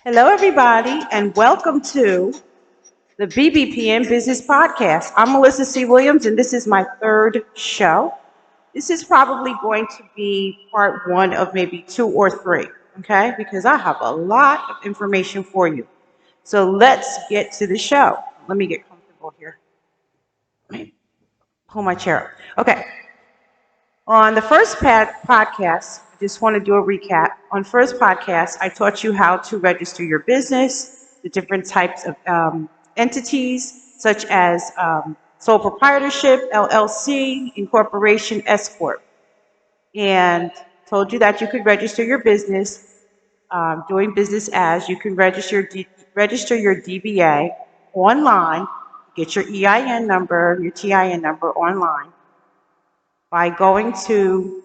Hello, everybody, and welcome to the BBPM Business Podcast. I'm Melissa C. Williams, and this is my third show. This is probably going to be part one of maybe two or three, okay? Because I have a lot of information for you. So let's get to the show. Let me get comfortable here. Let me pull my chair up. Okay. On the first podcast, I just want to do a recap. On first podcast, I taught you how to register your business, the different types of entities, such as sole proprietorship, LLC, incorporation, S corp, and told you that you could register your business doing business as. You can register your DBA online, get your EIN number, your TIN number online by going to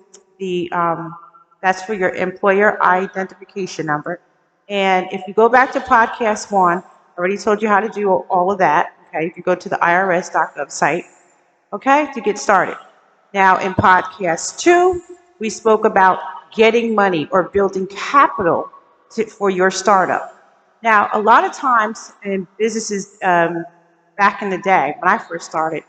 that's for your employer identification number. And if you go back to podcast one, I already told you how to do all of that. Okay, you can go to the irs.gov site, okay, to get started. Now, in podcast two, we spoke about getting money or building capital for your startup. Now, a lot of times in businesses back in the day when I first started,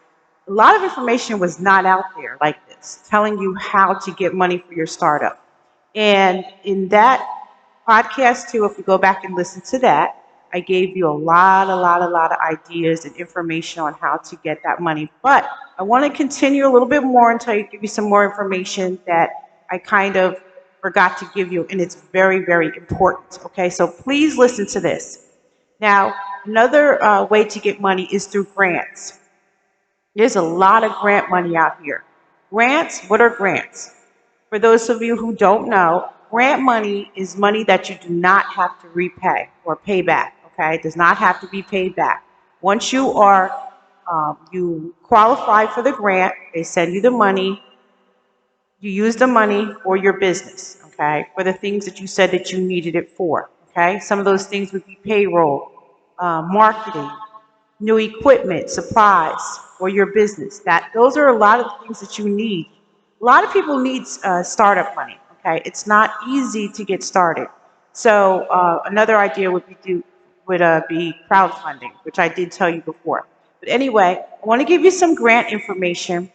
a lot of information was not out there like this, telling you how to get money for your startup. And in that podcast too, if you go back and listen to that, I gave you a lot of ideas and information on how to get that money. But I want to continue a little bit more until I give you some more information that I kind of forgot to give you, and it's very, very important. Okay, so please listen to this. Now, another way to get money is through grants. There's a lot of grant money out here. Grants, what are grants? For those of you who don't know, grant money is money that you do not have to repay or pay back, okay? It does not have to be paid back. Once you qualify for the grant, they send you the money, you use the money for your business, okay? For the things that you said that you needed it for, okay? Some of those things would be payroll, marketing, new equipment, supplies for your business. Those are a lot of things that you need. A lot of people need startup money. Okay, it's not easy to get started. So another idea would be crowdfunding, which I did tell you before. But anyway, I want to give you some grant information,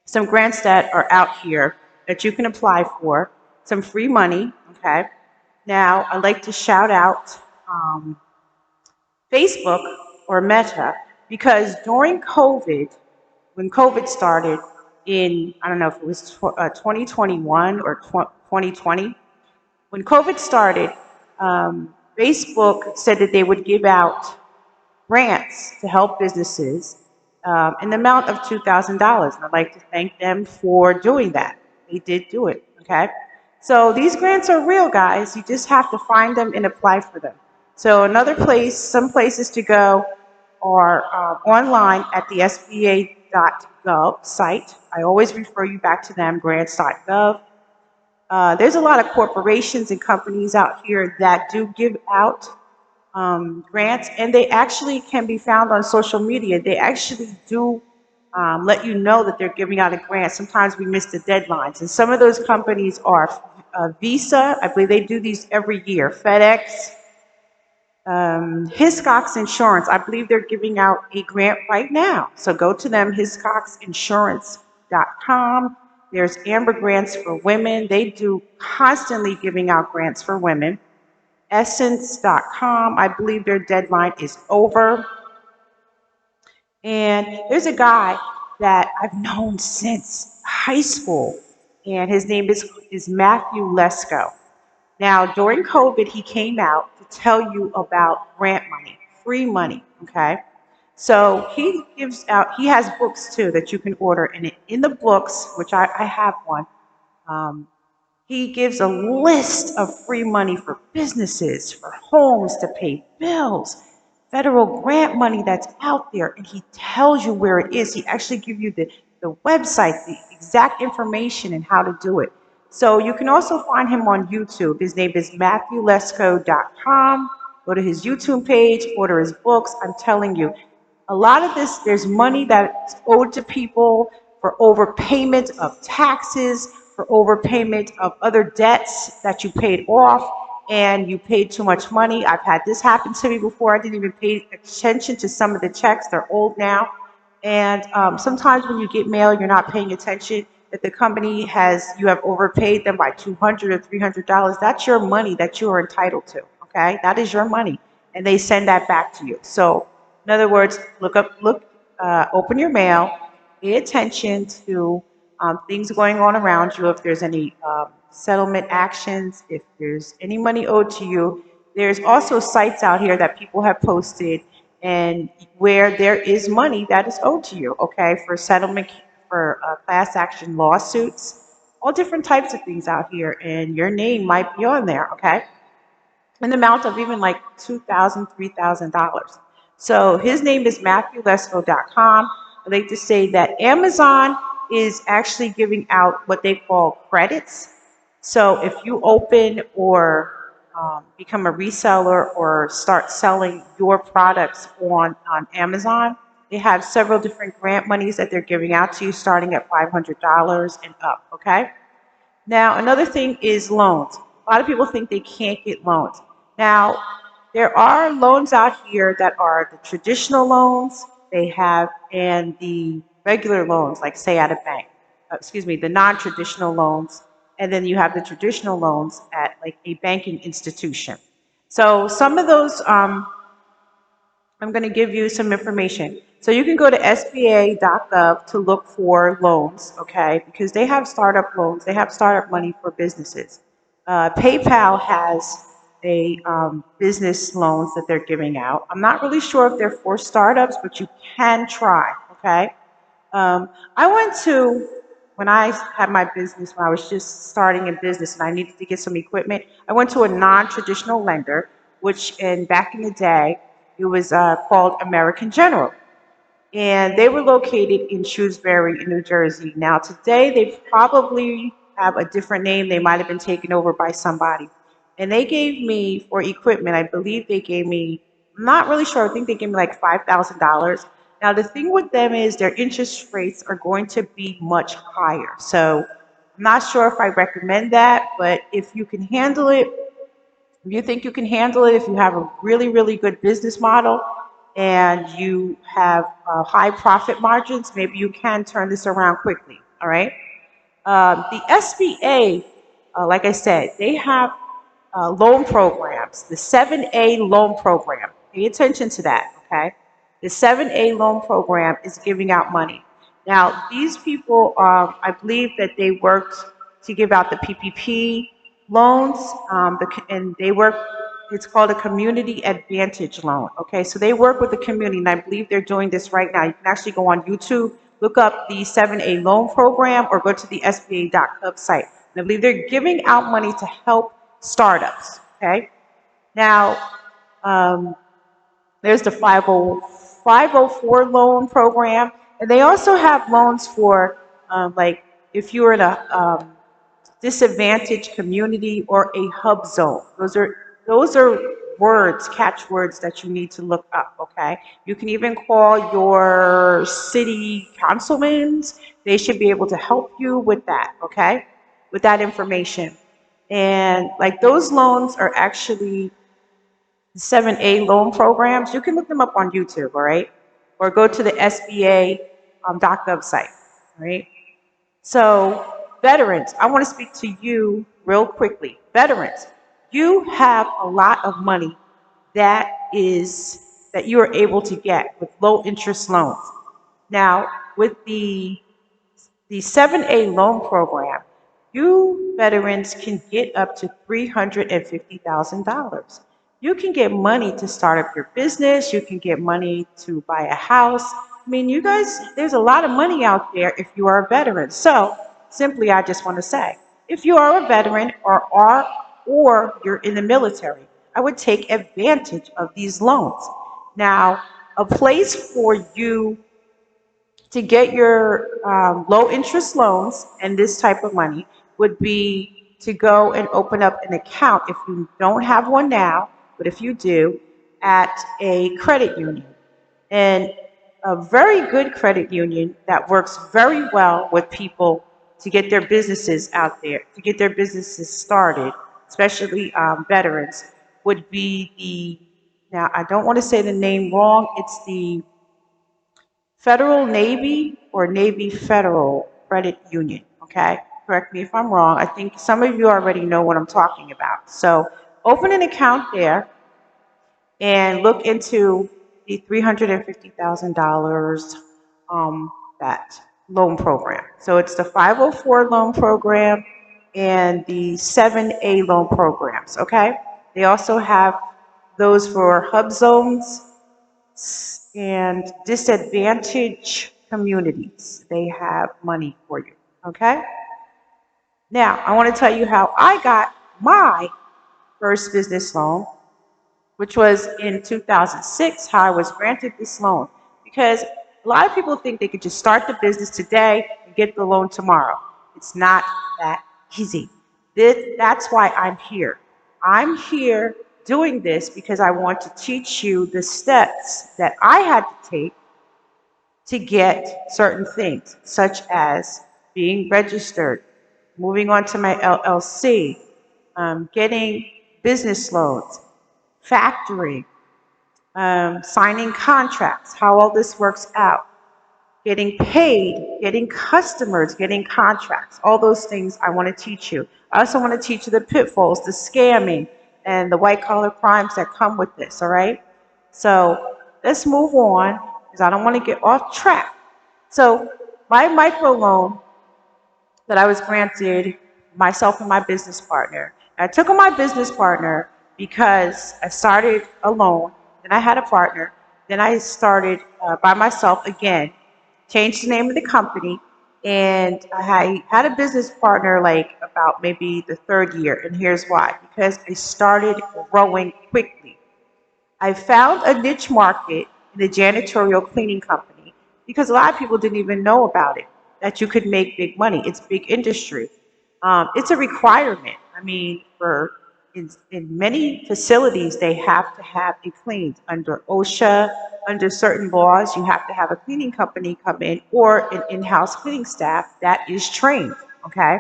some grants that are out here that you can apply for, some free money. Okay. Now I'd like to shout out Facebook or Meta, because during COVID, when COVID started in, I don't know if it was 2021 or 2020, when COVID started, Facebook said that they would give out grants to help businesses in the amount of $2,000. And I'd like to thank them for doing that. They did do it, okay? So these grants are real, guys. You just have to find them and apply for them. So some places to go are online at the SBA.gov site. I always refer you back to them, grants.gov. There's a lot of corporations and companies out here that do give out grants, and they actually can be found on social media. They actually do let you know that they're giving out a grant. Sometimes we miss the deadlines, and some of those companies are Visa. I believe they do these every year. FedEx, Hiscox Insurance. I believe they're giving out a grant right now. So go to them, hiscoxinsurance.com. There's Amber Grants for Women. They do constantly giving out grants for women. Essence.com. I believe their deadline is over. And there's a guy that I've known since high school, and his name is Matthew Lesko. Now, during COVID, he came out to tell you about grant money, free money, okay? So he has books too that you can order. And in the books, which I have one, he gives a list of free money for businesses, for homes, to pay bills, federal grant money that's out there. And he tells you where it is. He actually gives you the website, the exact information and how to do it. So you can also find him on YouTube. His name is MatthewLesko.com. Go to his YouTube page, order his books. I'm telling you, a lot of this, there's money that's owed to people for overpayment of taxes, for overpayment of other debts that you paid off. and you paid too much money. I've had this happen to me before. I didn't even pay attention to some of the checks. They're old now. And sometimes when you get mail, you're not paying attention that the company has, you have overpaid them by $200 or $300. That's your money that you are entitled to. Okay. That is your money. And they send that back to you. So in other words, open your mail, pay attention to things going on around you. If there's any settlement actions, if there's any money owed to you, there's also sites out here that people have posted and where there is money that is owed to you, okay, for settlement, for class action lawsuits, all different types of things out here, and your name might be on there, okay, in the amount of even like $2,000, $3,000. So his name is MatthewLesco.com. I like to say that Amazon is actually giving out what they call credits. So if you open or become a reseller or start selling your products on Amazon, they have several different grant monies that they're giving out to you starting at $500 and up, okay? Now, another thing is loans. A lot of people think they can't get loans. Now, there are loans out here that are the traditional loans they have and the regular loans, like say at a bank. The non-traditional loans, and then you have the traditional loans at like a banking institution. So some of those, I'm going to give you some information. So you can go to SBA.gov to look for loans, okay? Because they have startup loans. They have startup money for businesses. PayPal has a business loans that they're giving out. I'm not really sure if they're for startups, but you can try, okay? I went to, when I had my business, when I was just starting in business and I needed to get some equipment, I went to a non-traditional lender, which back in the day, it was called American General. And they were located in Shrewsbury, in New Jersey. Now today, they probably have a different name. They might have been taken over by somebody. And they gave me, for equipment, I believe they gave me, I'm not really sure, I think they gave me like $5,000. Now the thing with them is their interest rates are going to be much higher. So I'm not sure if I recommend that, but if you can handle it, if you think you can handle it, if you have a really, really good business model and you have high profit margins, maybe you can turn this around quickly, all right? The SBA, like I said, they have loan programs, the 7A loan program. Pay attention to that, okay? The 7A loan program is giving out money. Now, these people, I believe that they worked to give out the PPP loans, and they work, it's called a community advantage loan, okay? So they work with the community, and I believe they're doing this right now. You can actually go on YouTube, look up the 7A loan program, or go to the SBA.gov site. And I believe they're giving out money to help startups, okay? Now, there's the 504 loan program, and they also have loans for, like, if you're in a disadvantaged community or a hub zone. Those are words, catchwords that you need to look up, okay? You can even call your city councilmen. They should be able to help you with that, okay? With that information. And like those loans are actually 7A loan programs. You can look them up on YouTube, all right? Or go to the SBA.gov site, all right? So veterans, I want to speak to you real quickly. Veterans, you have a lot of money that you are able to get with low interest loans. Now, with the 7A loan program, you veterans can get up to $350,000. You can get money to start up your business. You can get money to buy a house. I mean, you guys, there's a lot of money out there if you are a veteran. So simply, I just want to say, if you are a veteran or you're in the military, I would take advantage of these loans. Now, a place for you to get your low interest loans and this type of money would be to go and open up an account if you don't have one now, but if you do, at a credit union. And a very good credit union that works very well with people to get their businesses out there, to get their businesses started, especially veterans, would be now I don't want to say the name wrong, it's the Federal Navy or Navy Federal Credit Union, okay? Correct me if I'm wrong. I think some of you already know what I'm talking about. So open an account there and look into the $350,000 that loan program. So it's the 504 loan program and the 7A loan programs, okay? They also have those for hub zones and disadvantaged communities. They have money for you, okay? Now, I want to tell you how I got my first business loan, which was in 2006, how I was granted this loan. Because a lot of people think they could just start the business today and get the loan tomorrow. It's not that easy. That's why I'm here. I'm here doing this because I want to teach you the steps that I had to take to get certain things, such as being registered, moving on to my LLC, getting business loans, factoring, signing contracts, how all this works out, getting paid, getting customers, getting contracts, all those things I want to teach you. I also want to teach you the pitfalls, the scamming, and the white collar crimes that come with this, all right? So let's move on because I don't want to get off track. So my microloan that I was granted, myself and my business partner. I took on my business partner because I started alone, then I had a partner, then I started by myself again, changed the name of the company, and I had a business partner like about maybe the third year, and here's why. Because I started growing quickly. I found a niche market in the janitorial cleaning company because a lot of people didn't even know about it, that you could make big money. It's big industry. It's a requirement. I mean, in many facilities, they have to have it cleaned under OSHA, under certain laws. You have to have a cleaning company come in or an in-house cleaning staff that is trained. Okay.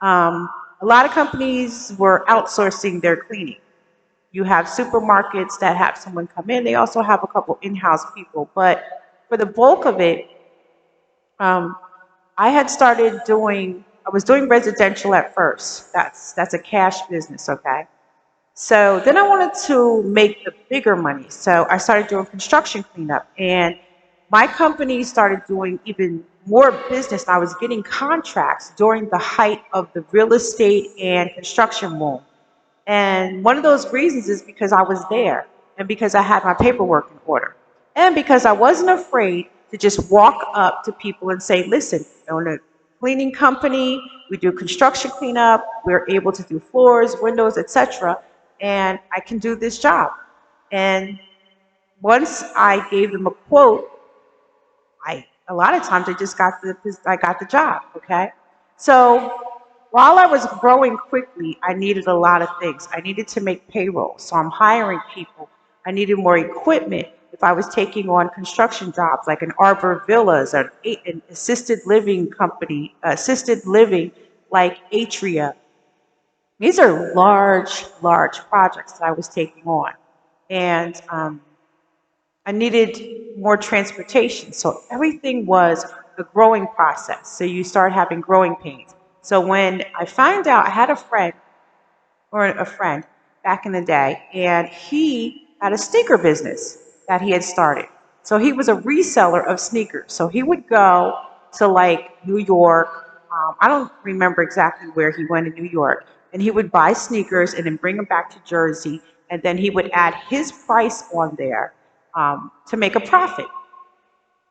A lot of companies were outsourcing their cleaning. You have supermarkets that have someone come in. They also have a couple in-house people. But for the bulk of it, um, I was doing residential at first. That's a cash business, okay? So then I wanted to make the bigger money. So I started doing construction cleanup. And my company started doing even more business. I was getting contracts during the height of the real estate and construction boom. And one of those reasons is because I was there and because I had my paperwork in order and because I wasn't afraid to just walk up to people and say, listen, I own a cleaning company, we do construction cleanup, we're able to do floors, windows, etc. And I can do this job. And once I gave them a quote, a lot of times I got the job, okay? So while I was growing quickly, I needed a lot of things. I needed to make payroll, so I'm hiring people. I needed more equipment if I was taking on construction jobs like an Arbor Villas or an assisted living company, assisted living like Atria. These are large, large projects that I was taking on. And I needed more transportation. So everything was a growing process. So you start having growing pains. So when I found out, I had a friend back in the day, and he had a sneaker business that he had started. So he was a reseller of sneakers. So he would go to like New York. I don't remember exactly where he went in New York, and he would buy sneakers and then bring them back to Jersey, and then he would add his price on there to make a profit.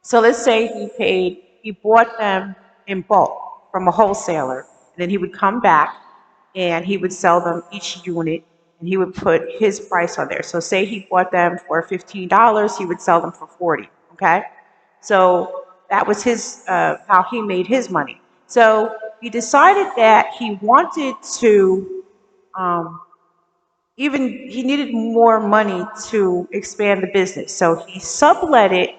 So let's say he bought them in bulk from a wholesaler, and then he would come back and he would sell them each unit and he would put his price on there. So say he bought them for $15, he would sell them for 40, okay? So that was his how he made his money. So he decided that he wanted to um, even he needed more money to expand the business. So he sublet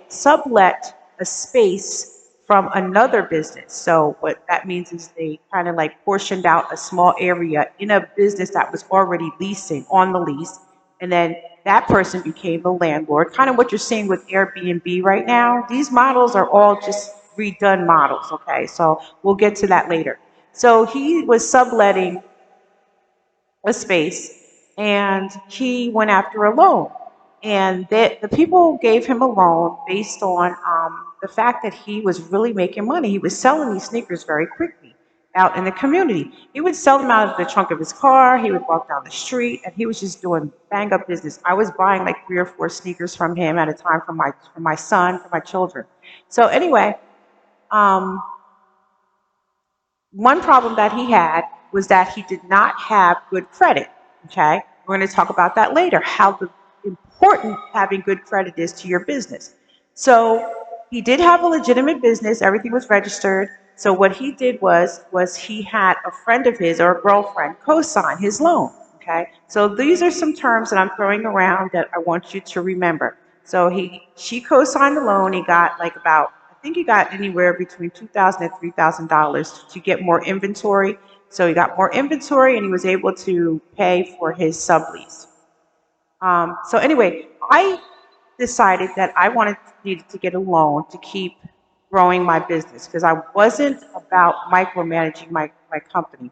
a space from another business. So what that means is they kind of like portioned out a small area in a business that was already leasing on the lease. And then that person became the landlord. Kind of what you're seeing with Airbnb right now. These models are all just redone models. Okay. So we'll get to that later. So he was subletting a space and he went after a loan. And the people gave him a loan based on the fact that he was really making money. He was selling these sneakers very quickly out in the community. He would sell them out of the trunk of his car. He would walk down the street and he was just doing bang up business. I was buying like 3 or 4 sneakers from him at a time for my son, for my children. So anyway, um, one problem that he had was that he did not have good credit. Okay, we're going to talk about that later, how important having good credit is to your business. So he did have a legitimate business, everything was registered. So what he did was he had a friend of his or a girlfriend co-sign his loan. Okay, so these are some terms that I'm throwing around that I want you to remember. So she co-signed the loan. He got like about, I think he got anywhere between $2,000 and $3,000 to get more inventory. So he got more inventory and he was able to pay for his sublease. So anyway, I decided that needed to get a loan to keep growing my business because I wasn't about micromanaging my company.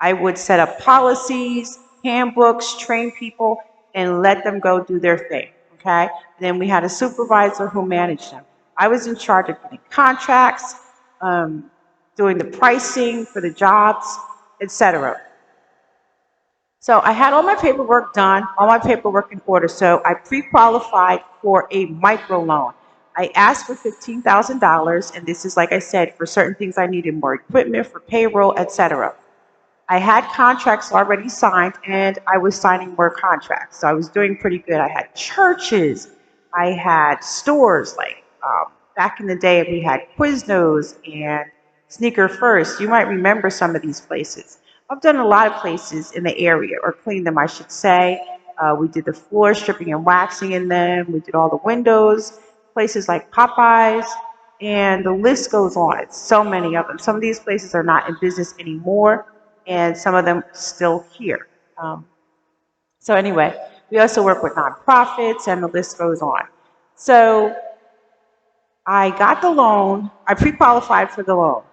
I would set up policies, handbooks, train people, and let them go do their thing. Okay. And then we had a supervisor who managed them. I was in charge of getting contracts, um, doing the pricing for the jobs, etc. So I had all my paperwork done, all my paperwork in order. So I pre-qualified for a micro loan. I asked for $15,000, and this is like I said, for certain things I needed more equipment for payroll, etc. I had contracts already signed, and I was signing more contracts. So I was doing pretty good. I had churches, I had stores like back in the day we had Quiznos and Sneaker First. You might remember some of these places. I've done a lot of places in the area, or cleaned them, I should say. We did the floor stripping and waxing in them. We did all the windows, places like Popeyes, and the list goes on. It's so many of them. Some of these places are not in business anymore, and some of them still here. Um, so anyway, we also work with nonprofits, and the list goes on. So I got the loan. I pre-qualified for the loan.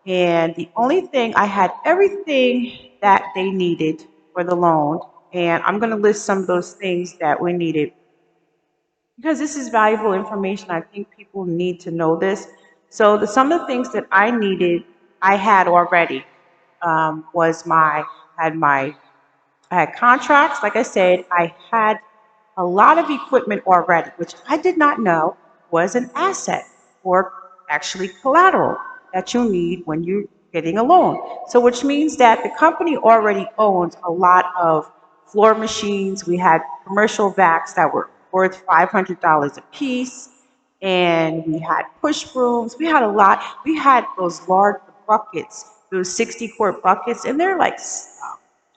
And the only thing, I had everything that they needed for the loan. And I'm going to list some of those things that we needed because this is valuable information. I think people need to know this. So some of the things that I needed, I had already. Was my had my I had contracts. Like I said, I had a lot of equipment already, which I did not know was an asset or actually collateral that you need when you're getting a loan. So, which means that the company already owns a lot of floor machines. We had commercial vacs that were worth $500 a piece, and we had push brooms. We had a lot. We had those large buckets, those 60-quart buckets, and they're like,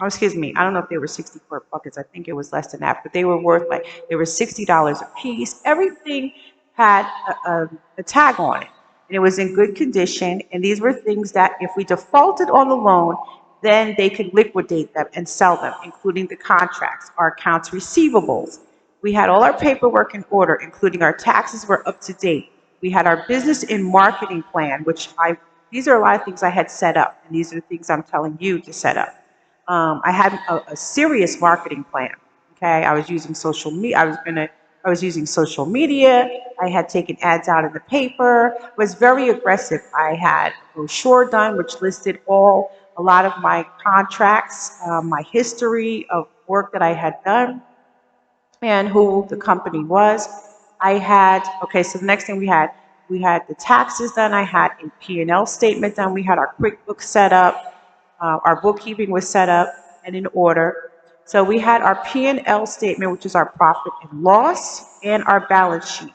oh, excuse me, I don't know if they were 60-quart buckets. I think it was less than that, but they were worth like, they were $60 a piece. Everything had a tag on it, and it was in good condition. And these were things that if we defaulted on the loan, then they could liquidate them and sell them, including the contracts, our accounts receivables. We had all our paperwork in order, including our taxes were up to date. We had our business and marketing plan, these are a lot of things I had set up, and these are the things I'm telling you to set up. I had a serious marketing plan. Okay, I was using social media. I was using social media. I had taken ads out in the paper. Was very aggressive. I had a brochure done, which listed a lot of my contracts, my history of work that I had done, and who the company was. Okay, so the next thing we had the taxes done. I had a P&L statement done. We had our QuickBooks set up. Our bookkeeping was set up and in order. So we had our P&L statement, which is our profit and loss, and our balance sheet.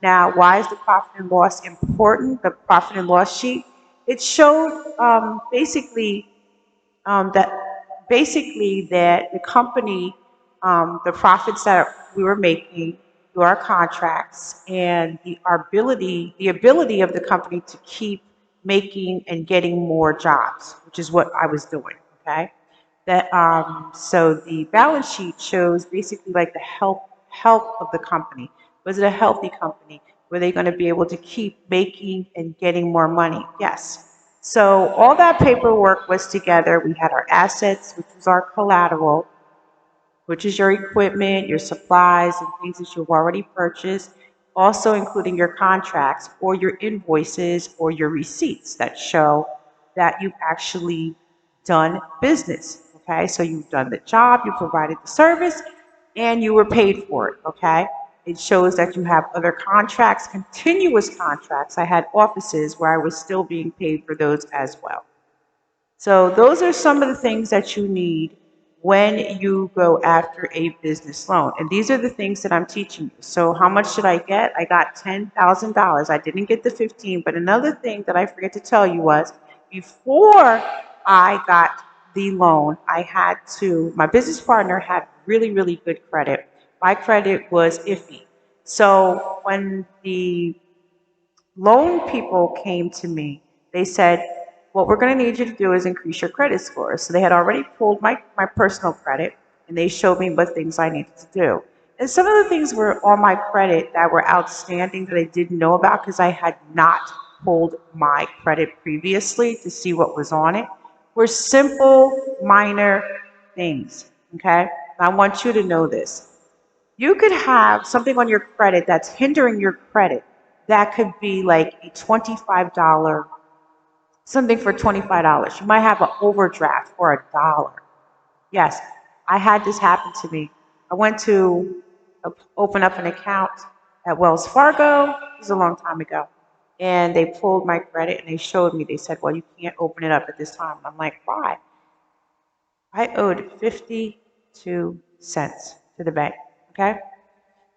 Now, why is the profit and loss important? The profit and loss sheet, it showed that basically that the company, the profits that we were making, through our contracts and the ability of the company to keep making and getting more jobs, which is what I was doing. Okay. So the balance sheet shows basically like the health of the company. Was it a healthy company? Were they going to be able to keep making and getting more money? Yes. So all that paperwork was together. We had our assets, which was our collateral, which is your equipment, your supplies, and things that you've already purchased, also including your contracts or your invoices or your receipts that show that you've actually done business. Okay, so you've done the job, you provided the service, and you were paid for it. Okay, it shows that you have other contracts, continuous contracts. I had offices where I was still being paid for those as well. So those are some of the things that you need when you go after a business loan. And these are the things that I'm teaching you. So how much did I get? I got $10,000. I didn't get the 15, but another thing that I forget to tell you was before I got the loan, my business partner had really, really good credit. My credit was iffy. So when the loan people came to me, they said, what we're going to need you to do is increase your credit score. So they had already pulled my personal credit and they showed me what things I needed to do. And some of the things were on my credit that were outstanding that I didn't know about because I had not pulled my credit previously to see what was on it, were simple, minor things. Okay? And I want you to know this. You could have something on your credit that's hindering your credit. That could be like a $25, something for $25. You might have an overdraft for $1. Yes, I had this happen to me. I went to open up an account at Wells Fargo. It was a long time ago. And they pulled my credit and they showed me, they said, well, you can't open it up at this time. I'm like, why? I owed 52 cents to the bank. Okay?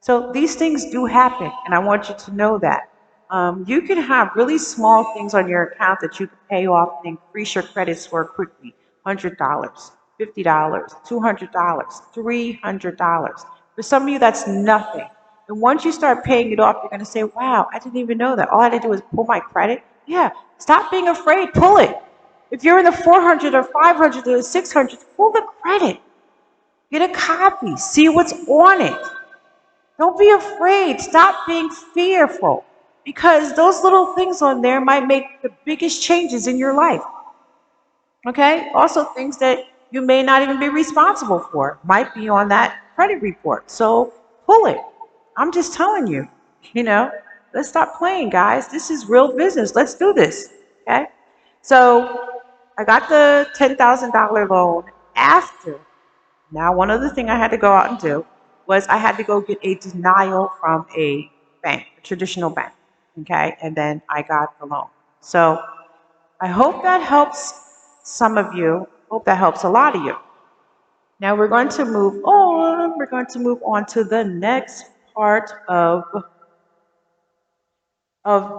So these things do happen, and I want you to know that. You can have really small things on your account that you can pay off and increase your credit score quickly. $100, $50, $200, $300. For some of you, that's nothing. And once you start paying it off, you're going to say, wow, I didn't even know that. All I had to do was pull my credit. Yeah, stop being afraid. Pull it. If you're in the 400 or 500 or 600, pull the credit. Get a copy. See what's on it. Don't be afraid. Stop being fearful because those little things on there might make the biggest changes in your life. Okay? Also, things that you may not even be responsible for might be on that credit report. So pull it. I'm just telling you, you know, let's stop playing, guys. This is real business. Let's do this. Okay? So I got the $10,000 loan after. Now, one other thing I had to go out and do was I had to go get a denial from a bank, a traditional bank. Okay. And then I got the loan. So I hope that helps some of you. Hope that helps a lot of you. Now we're going to move on. We're going to move on to the next part of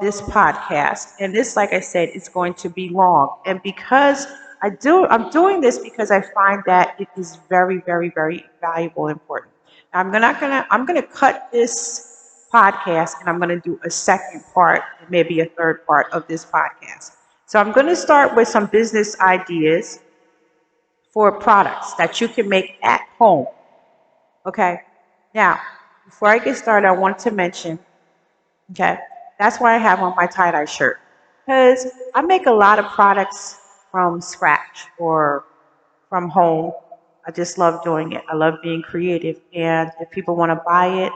this podcast. And this, like I said, is going to be long. And because I'm doing this because I find that it is very, very, very valuable and important. Now, I'm gonna cut this podcast and I'm gonna do a second part, maybe a third part of this podcast. So I'm gonna start with some business ideas for products that you can make at home. Okay. Now, before I get started, I want to mention, okay, that's why I have on my tie-dye shirt. Because I make a lot of products from scratch or from home. I just love doing it. I love being creative. And if people want to buy it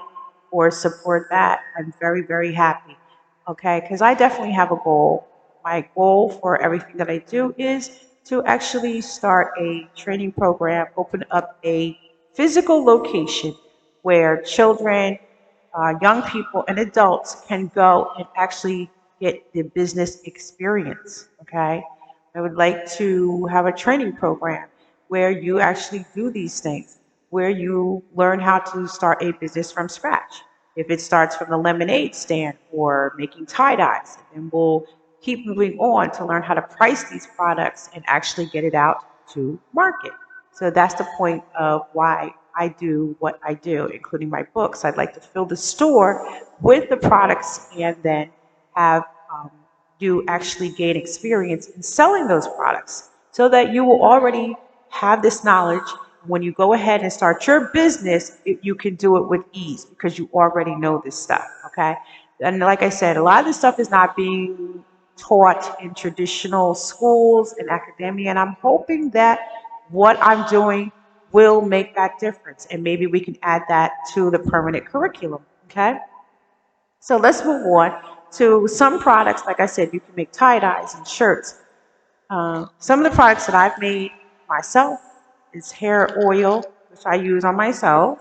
or support that, I'm very, very happy. Okay, because I definitely have a goal. My goal for everything that I do is to actually start a training program, open up a physical location where children, young people, and adults can go and actually get the business experience. Okay, I would like to have a training program where you actually do these things, where you learn how to start a business from scratch. If it starts from the lemonade stand or making tie dyes, then we'll keep moving on to learn how to price these products and actually get it out to market. So that's the point of why I do what I do, including my books. I'd like to fill the store with the products and then have you actually gain experience in selling those products so that you will already have this knowledge. When you go ahead and start your business, you can do it with ease because you already know this stuff, okay? And like I said, a lot of this stuff is not being taught in traditional schools and academia, and I'm hoping that what I'm doing will make that difference, and maybe we can add that to the permanent curriculum, okay? So let's move on to some products. Like I said, you can make tie-dyes and shirts. Some of the products that I've made myself is hair oil, which I use on myself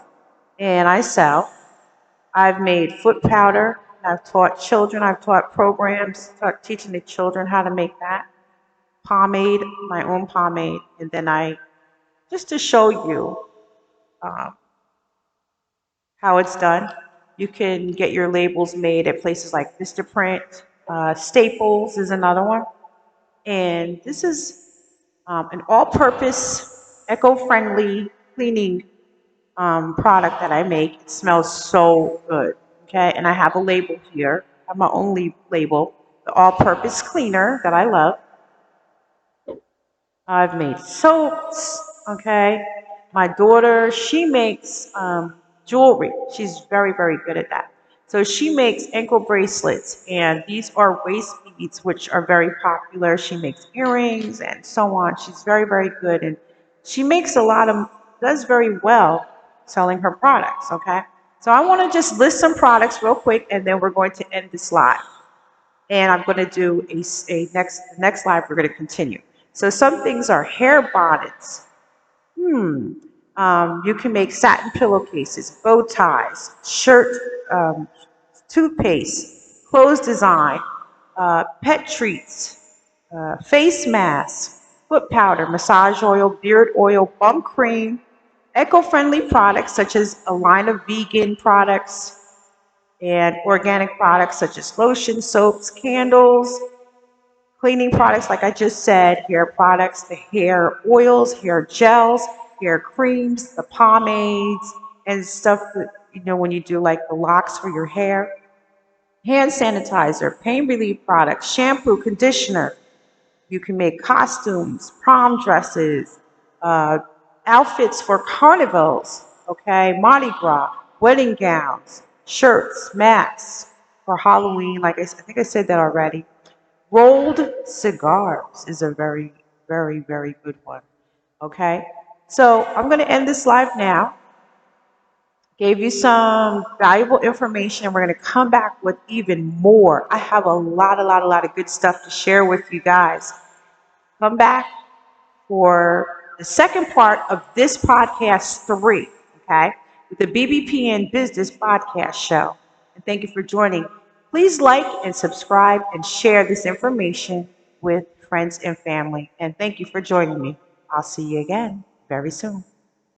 and I sell. I've made foot powder. I've taught children. I've taught programs, teaching the children how to make that. Pomade, my own pomade. And then just to show you um, how it's done, you can get your labels made at places like Vistaprint. Staples is another one. And this is an all-purpose, eco-friendly cleaning product that I make. It smells so good, okay? And I have a label here. I have my own label, the all-purpose cleaner that I love. I've made soaps, okay? My daughter, she makes jewelry. She's very, very good at that. So she makes ankle bracelets, and these are waist beads, which are very popular. She makes earrings and so on. She's very, very good, and she makes does very well selling her products, okay? So I want to just list some products real quick, and then we're going to end this live. And I'm going to do the next live, we're going to continue. So some things are hair bonnets. You can make satin pillowcases, bow ties, shirt, toothpaste, clothes design, pet treats, face masks, foot powder, massage oil, beard oil, bum cream, eco-friendly products such as a line of vegan products and organic products such as lotion, soaps, candles, cleaning products, like I just said, hair products, the hair oils, hair gels, hair creams, the pomades, and stuff that, when you do like the locks for your hair, hand sanitizer, pain relief products, shampoo, conditioner. You can make costumes, prom dresses, uh, outfits for carnivals, okay, Mardi Gras, wedding gowns, shirts, masks for Halloween. I think I said that already. Rolled cigars is a very, very, very good one. Okay, so I'm going to end this live now. Gave you some valuable information. We're going to come back with even more. I have a lot of good stuff to share with you guys. Come back for the second part of this podcast 3, okay, with the BBPN Business Podcast Show. And thank you for joining. Please like and subscribe and share this information with friends and family. And thank you for joining me. I'll see you again very soon.